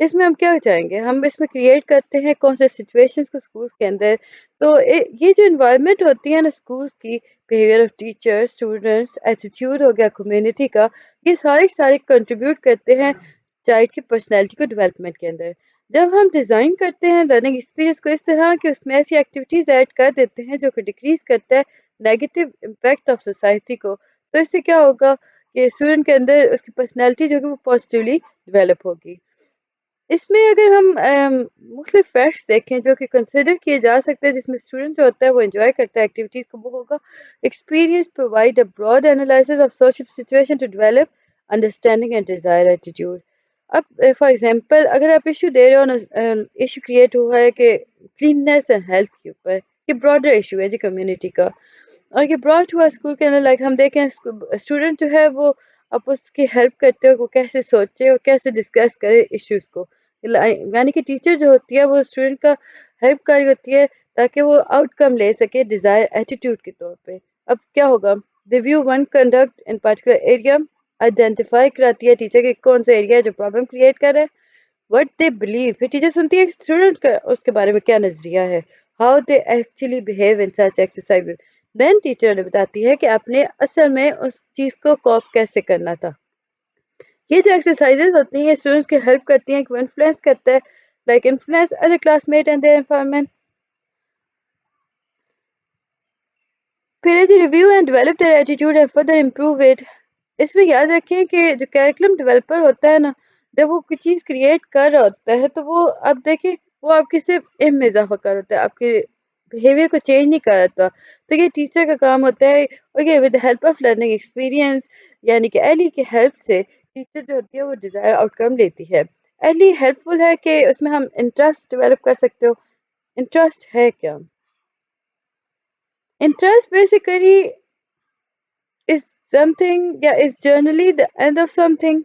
اس میں ہم کیا چاہیں گے؟ ہم اس میں کریٹ کرتے ہیں کون سے سچویشنز کو اسکولس کے اندر. تو یہ جو انوائرمنٹ ہوتی ہے نا اسکولس کی، behaviour of teacher, students, attitude ہو گیا کمیونٹی کا، یہ سارے کنٹریبیوٹ کرتے ہیں چائلڈ کی پرسنالٹی کو ڈیولپمنٹ کے اندر. جب ہم ڈیزائن کرتے ہیں لرننگ ایکسپیرینس کو اس طرح کہ اس میں ایسی ایکٹیویٹیز ایڈ کر دیتے ہیں جو کہ ڈیکریز کرتا ہے نیگیٹو امپیکٹ آف سوسائٹی کو، تو اس سے کیا ہوگا کہ اسٹوڈنٹ کے اندر اس کی پرسنالٹی جو کہ وہ پازیٹیولی ڈیولپ ہوگی. اس میں اگر ہم مختلف فیکٹس دیکھیں جو کہ کنسیڈر کیے جا سکتے ہیں جس میں اسٹوڈنٹ جو ہوتا ہے وہ انجوائے کرتا ہے ایکٹیویٹیز کو، وہ ہوگا experience provide a broad analysis of social situation to develop understanding and desire attitude. اب فار ایگزامپل اگر آپ ایشو دے رہے ہو نا، ایشو کریٹ ہوا ہے کہ کلیننس اینڈ ہیلتھ کے اوپر، یہ براڈر ایشو ہے جی کمیونٹی کا، اور یہ براڈ ہوا اسکول کے اندر. لائک ہم دیکھیں اسٹوڈنٹ جو ہے وہ آپس کی ہیلپ کرتے ہو، وہ کیسے سوچے اور کیسے ڈسکس کرے ایشوز کو، یعنی کہ ٹیچر جو ہوتی ہے وہ اسٹوڈنٹ کا ہیلپ کر رہی ہوتی ہے تاکہ وہ آؤٹ کم لے سکے ڈیزائر ایٹیٹیوڈ کے طور پہ. اب کیا ہوگا؟ Review one conduct in particular area, identify کراتی ہے ٹیچر کہ کون سا ایریا ہے جو پرابلم کریٹ کر رہا ہے. وٹ دے بلیو، پھر ٹیچر سنتی ہے اسٹوڈنٹ کا اس کے بارے میں کیا نظریہ ہے. How they actually behave in such exercise. Then teacher نے بتاتی ہے کہ اپنے اصل میں اس چیز کو کوپ کیسے کرنا تھا. یہ جو ایکسرسائزز ہوتی ہیں اسٹوڈنٹس کی ہیلپ کرتی ہیں کہ وہ انفلوئنس کرتا ہے، like influence other classmate and their environment. پھر review and develop their attitude and further improve it. اس میں یاد رکھیں کہ جو کیریکلم ڈیولپر ہوتا ہے نا، جب وہ کوئی چیز کریٹ کر رہا ہوتا ہے تو وہ اب دیکھیں وہ آپ کی صرف علم میں اضافہ کر ہوتا ہے، آپ کے بیہیویئر کو چینج نہیں کر رہا. تو یہ ٹیچر کا کام ہوتا ہے. Okay, with help of learning experience, یعنی کہ ایلی کی ہیلپ سے ٹیچر جو ہوتی ہے وہ ڈیزائر آؤٹ کم لیتی ہے. ایلی ہیلپ فل ہے کہ اس میں ہم انٹرسٹ ڈیولپ کر سکتے ہو. انٹرسٹ ہے کیا؟ Interest basically is something, yeah, is generally the end of something.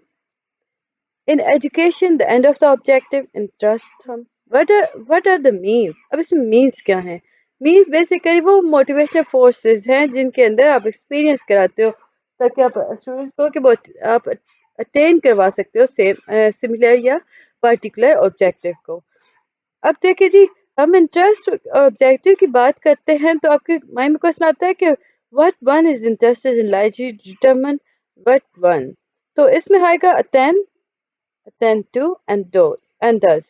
In education, the end of the objective. Interest ہم what are the means؟ اب اس میں means کیا ہیں؟ means basically وہ motivational forces ہیں جن کے اندر آپ experience کراتے ہو تاکہ آپ اسٹوڈنٹس کو کہ آپ attain کروا سکتے ہو similar یا particular objective کو. اب دیکھیں جی، ہم انٹرسٹ آبجیکٹو کی بات کرتے ہیں تو آپ کے مائنڈ میں کوشچن آتا ہے کہ what one is interested in largely determine what one. تو اس میں آئے گا attend to and does.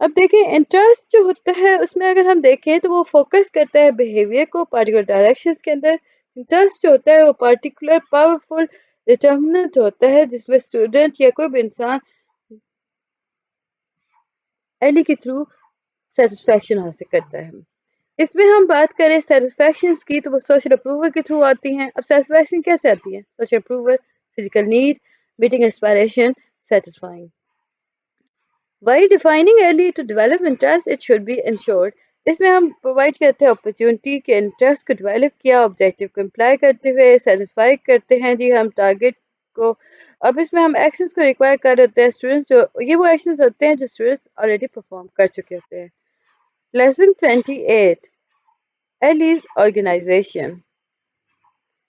اب دیکھیں انٹرسٹ جو ہوتا ہے اس میں اگر ہم دیکھیں تو وہ فوکس کرتا ہے بیہیویئر کو پارٹیکولر ڈائریکشنز کے اندر. انٹرسٹ جو ہوتا ہے وہ پارٹیکولر پاورفل ڈٹرمنٹ ہوتا ہے جس میں اسٹوڈنٹ یا کوئی بھی انسان ایلی کے تھرو سیٹسفیکشن حاصل کرتا ہے. اس میں ہم بات کریں سیٹسفیکشنز کی تو وہ سوشل اپروول کے تھرو آتی ہیں. اب سیٹسفیکشن کیسے آتی ہے؟ Social approval, physical need, meeting aspiration, satisfying. While defining early to develop interest, it should be ensured. اس میں ہم پرووائڈ کرتے ہیں اپرچونٹی کے انٹرسٹ کو ڈیولپ کیا، آبجیکٹو کو امپلائی کرتے ہوئے سیٹسفائی کرتے ہیں جی ہم ٹارگیٹ کو. اب اس میں ہم ایکشنز کو ریکوائر کر رہے ہوتے ہیں اسٹوڈنٹس، جو یہ وہ ایکشنز ہوتے ہیں جو اسٹوڈنٹس آلریڈی پرفارم کر چکے ہوتے ہیں. Lesson 28 ایلیز organization.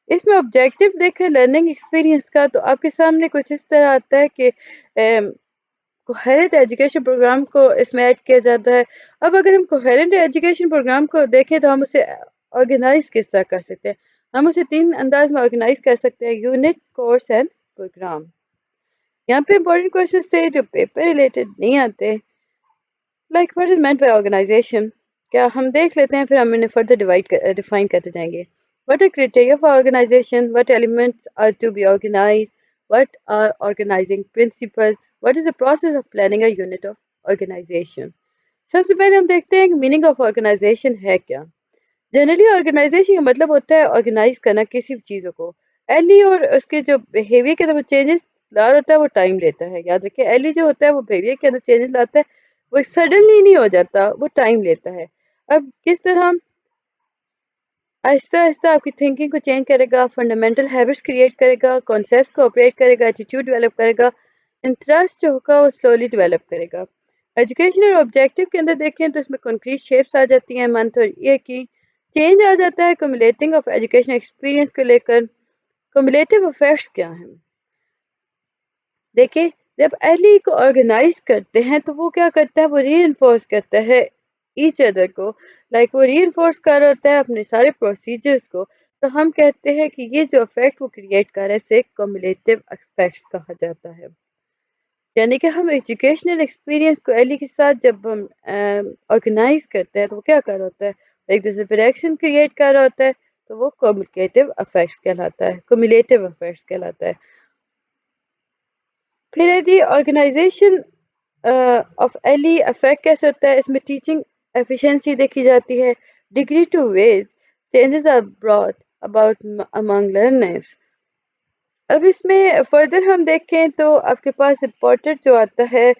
اس میں آبجیکٹو دیکھیں لرننگ ایکسپیرینس کا تو آپ کے سامنے کچھ اس طرح آتا ہے کہ کوہیرنٹ ایجوکیشن پروگرام کو اس میں ایڈ کیا جاتا ہے. اب اگر ہم کوہیرنٹ ایجوکیشن پروگرام کو دیکھیں تو ہم اسے آرگنائز کس طرح کر سکتے ہیں؟ ہم اسے 3 انداز میں آرگنائز کر سکتے ہیں: یونٹ، کورس اینڈ پروگرام. یہاں پہ امپورٹنٹ کوشچنز تھے جو پیپر ریلیٹڈ نہیں آتے، like what is meant by organization. کیا ہم دیکھ لیتے ہیں پھر ہم انہیں فردر ڈیفائن کرتے جائیں گے. What are criteria for organization? What elements are to be organized? What are organizing principles? What is the process of planning a unit of organization? سب سے پہلے ہم دیکھتے ہیں کہ میننگ آف آرگنائزیشن ہے کیا. جنرلی آرگنائزیشن کا مطلب ہوتا ہے آرگنائز کرنا کسی بھی چیزوں کو. ایلی اور اس کے جو بیہیویئر کے اندر چینجز لا ہوتا ہے وہ ٹائم لیتا ہے. یاد رکھیں ایلی جو ہوتا ہے وہ بیہیویئر کے اندر چینجز لاتا ہے، وہ سڈنلی نہیں ہو جاتا، وہ ٹائم لیتا ہے. اب کس طرح آہستہ آہستہ آپ کی تھنکنگ کو چینج کرے گا، فنڈامنٹل ہیبٹس کریٹ کرے گا، کانسیپٹس کو آپریٹ کرے گا، ایٹیٹیوڈ ڈیولپ کرے گا. انٹرسٹ جو ہوگا وہ سلولی ڈیولپ کرے گا. ایجوکیشن اور آبجیکٹو کے اندر دیکھیں تو اس میں کنکریٹ شیپس آ جاتی ہیں، منتھ اور ایئر کی. چینج آ جاتا ہے کمیولیٹنگ آف ایجوکیشن ایکسپیرینس کو لے کر. کمیولیٹو افیکٹس کیا ہیں؟ دیکھیں جب ایلی کو آرگنائز کرتے ہیں تو وہ کیا کرتا ہے، وہ ری انفورس کرتا ہے ایچ ادر کو، لائک وہ ری انفورس کر رہا ہوتا ہے اپنے سارے پروسیجرز کو. تو ہم کہتے ہیں کہ یہ جو افیکٹ وہ کریٹ کر رہے ہیں اسے کومولیٹو افیکٹس کہا جاتا ہے. یعنی کہ ہم ایجوکیشنل ایکسپیرئنس کو ایلی کے ساتھ جب ہم آرگنائز کرتے ہیں تو وہ کیا کر رہا ہوتا ہے، ایک دوسرے پر ایکشن کریٹ کر رہا ہوتا ہے، تو وہ کومولیٹو افیکٹس کہلاتا ہے، کومولیٹو افیکٹس کہلاتا ہے. پھر ہے جی آرگنائزیشن آف ایلی افیکٹ کیسے ہوتا ہے، اس میں ٹیچنگ ایفیشنسی دیکھی جاتی ہے، degree to ways changes are brought about among learners. اب اس میں فردر ہم دیکھیں تو آپ کے پاس امپورٹنٹ جو آتا ہے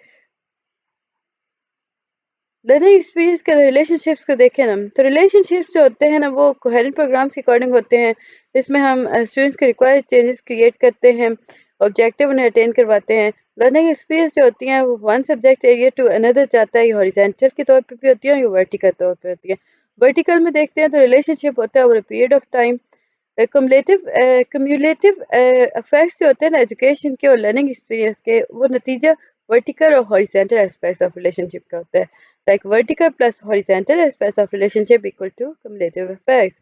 لرننگ ایکسپیرینس کے ریلیشن شپس کو دیکھیں نا، تو ریلیشن شپس جو ہوتے ہیں نا وہ کوہیرنٹ پروگرامس کے اکارڈنگ ہوتے ہیں. اس میں ہم اسٹوڈنٹس کے ریکوائرڈ چینجز کریٹ کرتے ہیں، آبجیکٹیو انہیں اٹین کرواتے ہیں. لرننگ ایکسپیرینس جو ہوتی ہیں وہ ون سبجیکٹ ایریا ٹو اندر جاتا ہے، یہ ہاریزونٹل کے طور پہ بھی ہوتی ہیں، یہ ورٹیکل طور پہ ہوتی ہیں. ورٹیکل میں دیکھتے ہیں تو ریلیشن شپ ہوتا ہے over a period of time. Cumulative effects جو ہوتے ہیں نا ایجوکیشن کے اور لرننگ ایکسپیرینس کے، وہ نتیجہ ورٹیکل اور ہاریزونٹل ایسپیکٹس آف ریلیشن شپ کا ہوتا ہے. Like vertical plus horizontal aspects of relationship equal to cumulative effects.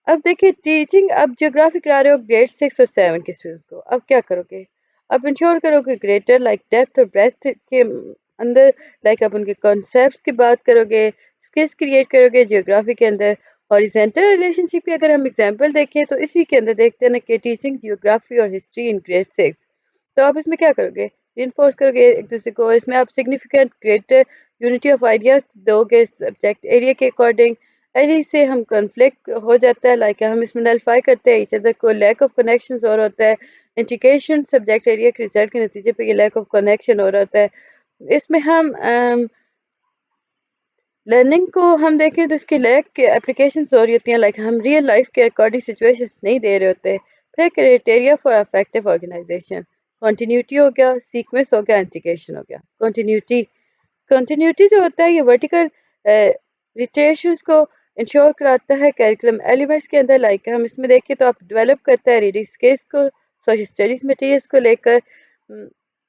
اب دیکھیے ٹیچنگ، اب جیوگرافی کرا رہے ہو گریڈ 6 اور 7 کے اسٹوڈنٹس کو، اب کیا کرو گے، اب انشور کرو گے گریٹر لائک ڈیپتھ اور بریتھ کے اندر، لائک اب ان کے کانسیپٹس کی بات کرو گے، اسکلس کریٹ کرو گے جیوگرافی کے اندر. ہاریزونٹل ریلیشن شپ کی اگر ہم اگزامپل دیکھیں تو اسی کے اندر دیکھتے ہیں نا کہ ٹیچنگ جیوگرافی اور ہسٹری ان گریڈ 6. تو آپ اس میں کیا کرو گے، انفورس کرو گے ایک دوسرے کو، اس میں آپ significant greater unity of ideas دو گے سبجیکٹ ایریا کے اکارڈنگ. ایلی سے ہم کنفلکٹ ہو جاتا ہے، لائک ہم اس میں نلفائی کرتے ہیں ایچ ادر کو، لیک آف کنیکشن اور ہوتا ہے. انٹیگریشن سبجیکٹ ایریا کے ریزلٹ کے نتیجے پہ یہ لیک آف کنیکشن ہو رہا ہوتا ہے. اس میں ہم لرننگ کو ہم دیکھیں تو اس کی لیک کے اپلیکیشنز ہو رہی ہوتی ہیں، لائک ہم ریئل لائف کے اکارڈنگ سچویشنز نہیں دے رہے ہوتے. پھر criteria for effective organisation, continuity ہو گیا، سیکوینس ہو گیا، انٹیگریشن ہو گیا. کنٹینیوٹی جو ہوتا ہے یہ ورٹیکل ریٹریشنز کو انشور کراتا ہے کریکولم ایلیمنٹس کے اندر، لائک ہم اس میں دیکھیں تو آپ ڈیولپ کرتا ہے ریڈنگ اسکلس کو، سوشل اسٹڈیز مٹیریلس کو لے کر.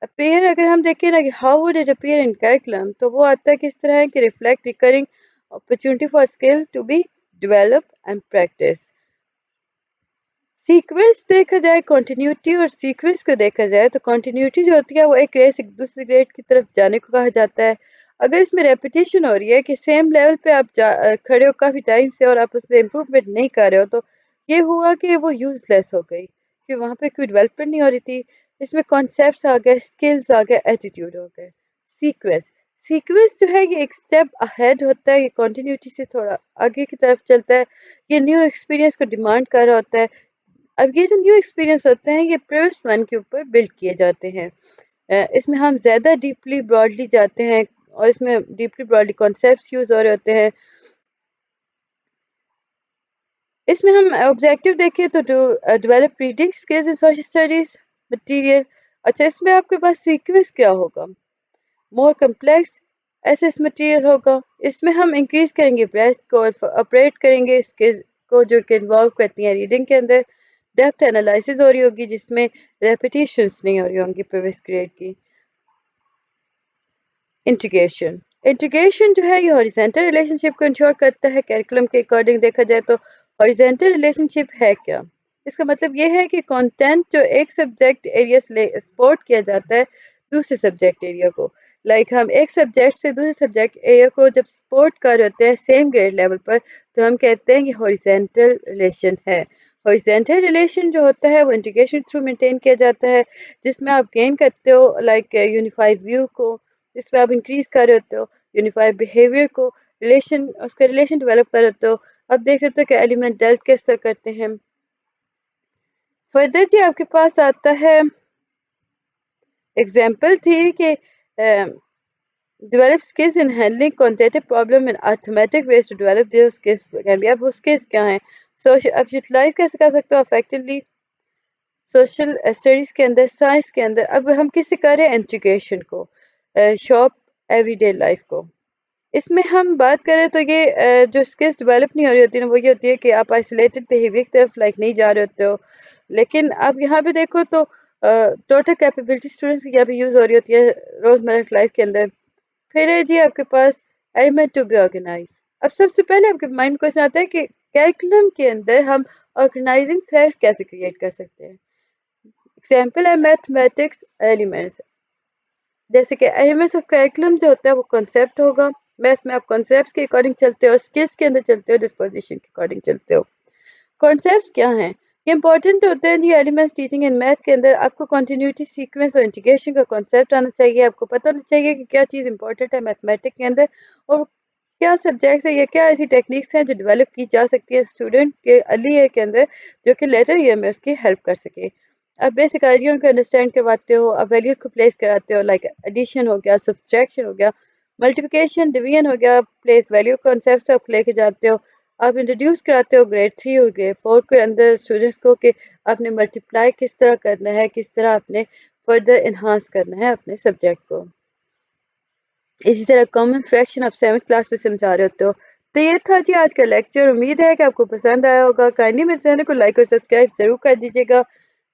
اپیئر اگر ہم دیکھیں نا کہ how would it appear in curriculum, تو وہ آتا ہے کس طرح ہے کہ reflect recurring opportunity for skill to be develop and practice. Sequence دیکھا جائے، کنٹینیوٹی اور سیکوینس کو دیکھا جائے تو کنٹینیوٹی جو ہوتی ہے وہ ایک گریڈ سے دوسرے گریڈ کی طرف جانے کو کہا جاتا ہے. اگر اس میں ریپیٹیشن ہو رہی ہے کہ سیم لیول پہ آپ کھڑے ہو کافی ٹائم سے اور آپ اس میں امپروومنٹ نہیں کر رہے ہو، تو یہ ہوا کہ وہ یوز لیس ہو گئی کہ وہاں پہ کوئی ڈیولپمنٹ نہیں ہو رہی تھی. اس میں کانسیپٹس آ گئے، اسکلز آ گئے، ایٹیٹیوڈ ہو گئے. سیکوینس جو ہے یہ ایک اسٹیپ اہیڈ ہوتا ہے، یہ کنٹینیوٹی سے تھوڑا آگے کی طرف چلتا ہے، یہ نیو ایکسپیرینس کو ڈیمانڈ کر رہا ہوتا ہے. اب یہ جو نیو ایکسپیرینس ہوتے ہیں یہ پریویس ون کے اوپر بلڈ کیے جاتے ہیں. اس میں ہم زیادہ ڈیپلی براڈلی جاتے ہیں اور اس میں ڈیپلی براڈلی کانسیپٹس یوز ہو رہے ہوتے ہیں. اس میں ہم آبجیکٹیو دیکھیں تو ڈیولپ ریڈنگ اسکلز ان سوشل اسٹڈیز مٹیریل. اچھا اس میں آپ کے پاس سیکوینس کیا ہوگا، مور کمپلیکس ایسس مٹیریل ہوگا. اس میں ہم انکریز کریں گے بریتھ کو اور آپریٹ کریں گے اسکلز کو جو کہ انوالو کرتی ہیں ریڈنگ کے اندر. ڈیپتھ انالائسز ہو رہی ہوگی جس میں ریپیٹیشنز نہیں ہو رہی ہوں گی پریویس گریڈ کی. انٹیگریشن جو ہے یہ ہاریزونٹل ریلیشن شپ کو انشور کرتا ہے. کریکولم کے اکارڈنگ دیکھا جائے تو ہاریزونٹل ریلیشن شپ ہے کیا، اس کا مطلب یہ ہے کہ کانٹینٹ جو ایک سبجیکٹ ایریا سے سپورٹ کیا جاتا ہے دوسرے سبجیکٹ ایریا کو، لائک ہم ایک سبجیکٹ سے دوسرے سبجیکٹ ایریا کو جب سپورٹ کر رہے ہوتے ہیں سیم گریڈ لیول پر، تو ہم کہتے ہیں کہ ہاریزونٹل ریلیشن ہے. ہاریزونٹل ریلیشن جو ہوتا ہے وہ انٹیگریشن تھرو مینٹین کیا جاتا ہے، جس میں آپ گین کرتے ہو لائک یونیفائڈ ویو کو، جس میں آپ انکریز کر رہے ہوتے ہو یونیفائڈ بیہیویئر کو، ریلیشن اس کا ریلیشن ڈیولپ کر رہے ہوتے ہو. اب دیکھ سکتے ہو کہ ایلیمنٹ ڈیلٹ کس طرح کرتے ہیں. فردر جی آپ کے پاس آتا ہے ایگزامپل تھی کہ develop skills in handling quantitative problem in arithmetic ways to develop those skills can be. اب وہ skills کیا ہیں، اب یوٹیلائز کیسے کر سکتے ہو افیکٹولی سوشل اسٹڈیز کے اندر، سائنس کے اندر. اب ہم کس سے کر رہے ہیں، انٹیگریشن کو، شاپ ایوری ڈے لائف کو. اس میں ہم بات کریں تو یہ جو اسکلس ڈیولپ نہیں ہو رہی ہوتی نا وہ یہ ہوتی ہے کہ آپ آئسولیٹڈ بیہیویئر کی طرف لائک نہیں جا رہے ہوتے ہو. لیکن آپ یہاں پہ دیکھو تو ٹوٹل کیپیبلٹی اسٹوڈنٹس کی یہاں پہ یوز ہو رہی ہوتی ہے روزمرہ لائف کے اندر. پھر ہے جی آپ کے پاس ایلیمنٹ ٹو بی آرگنائز. اب سب سے پہلے آپ کے مائنڈ کوشچن آتا ہے کہ کیریکولم کے اندر ہم آرگنائزنگ تھریڈس کیسے کریٹ کر سکتے ہیں. ایگزامپل ہے میتھمیٹکس ایلیمنٹس. جیسے کہ ایلیمنٹس آف کیریکولم جو ہوتا ہے وہ کنسیپٹ ہوگا. میتھ میں آپ کنسیپٹس کے اکارڈنگ چلتے ہو, اسکلس کے اندر چلتے ہو, ڈسپوزیشن کے اکارڈنگ چلتے ہو. کانسیپٹس کیا ہیں؟ یہ امپورٹنٹ ہوتے ہیں جی ایلیمنٹس ٹیچنگ ان میتھ کے اندر. آپ کو کنٹینیوٹی, سیکوینس اور انٹیگریشن کا کانسیپٹ آنا چاہیے. آپ کو پتہ ہونا چاہیے کہ کیا چیز امپورٹنٹ ہے میتھمیٹک کے اندر, اور کیا سبجیکٹس ہیں یا کیا ایسی ٹیکنیکس ہیں جو ڈیولپ کی جا سکتی ہے اسٹوڈنٹ کے ارلی ایئر کے اندر جو کہ لیٹر ایئر میں اس کی ہیلپ کر سکے. آپ بیسک آئیڈیا کو انڈرسٹینڈ کرواتے ہو, آپ ویلیوز کو پلیس کراتے ہو, لائک ایڈیشن ہو گیا, سبٹریکشن ہو گیا, ملٹیپلیکیشن, ڈویژن ہو گیا, پلیس ویلیو کانسیپٹس آپ لے کے جاتے ہو. آپ انٹروڈیوس کراتے ہو گریڈ 3 اور گریڈ 4 کے اندر اسٹوڈنٹس کو کہ آپ نے ملٹیپلائی کس طرح کرنا ہے, کس طرح آپ نے فردر انہانس کرنا ہے اپنے سبجیکٹ کو. اسی طرح کامن فریکشن آپ 7th کلاس میں سمجھا رہے ہوتے ہو. تو یہ تھا جی آج کا لیکچر. امید ہے کہ آپ کو پسند آیا ہوگا. کائنڈلی میرے چینل کو لائک اور سبسکرائب ضرور کر دیجیے گا.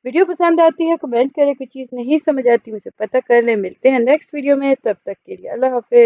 ویڈیو پسند آتی ہے کمنٹ کریں, کوئی چیز نہیں سمجھ آتی مجھے پتہ کر لیں. ملتے ہیں نیکسٹ ویڈیو میں, تب تک کے لیے اللہ حافظ.